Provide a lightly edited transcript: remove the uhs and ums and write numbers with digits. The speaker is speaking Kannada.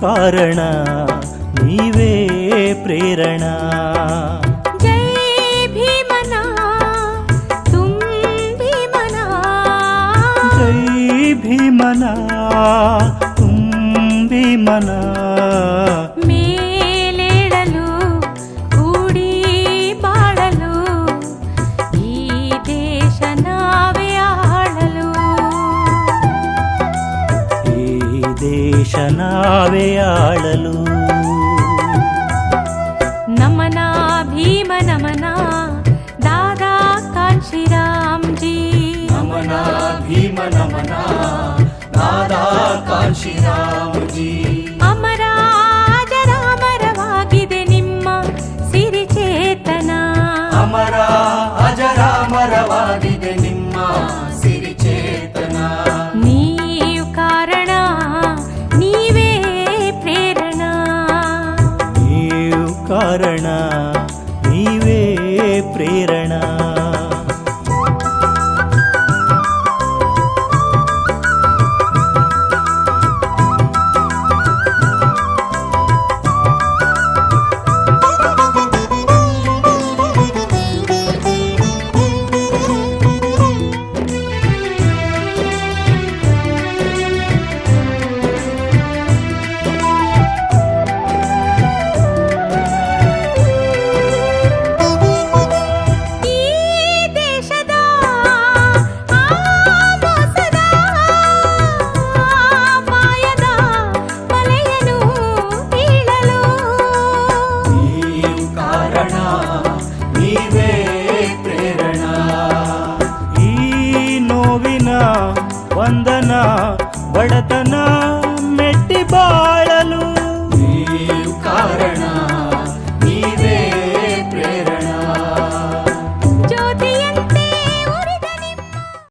ಕಾರಣ ನೀವೇ ಪ್ರೇರಣ. ಜೈ ಭೀಮನ ತುಂಬಿಮನ, ಜೈ ಭೀಮನ ತುಂಬಿಮನ. ಮೇಲೇಳಲು ಕೂಡಿ ಬಾಳಲು ಈ ದೇಶ ನಾವೇ ಆಳಲು, ಈ ದೇಶ ನಾವೇ ಆಳಲು. ನಮನ ಭೀಮ ನಮನ ದಾದಾ ಕಾಂಶಿರಾಮ್ ಜಿ. ನಮನ ಭೀಮ ನಮನ ದಾದಾ ಕಾಂಶಿರಾಮ್ ಜಿ. ಅಮರ ಅಜರಾಮರವಾಗಿದೆ ನಿಮ್ಮ ಸಿರಿಚೇತನ, ಅಮರ ಅಜರಾಮರವಾಗಿದೆ ನಿಮ್ಮ ಸಿರಿಚೇತನ. ನೀವು ಕಾರಣ ನೀವೇ ಪ್ರೇರಣ, ನೀವು ಕಾರಣ ನೀವೇ ಪ್ರೇರಣ. ವಂದನ ಬಡತನ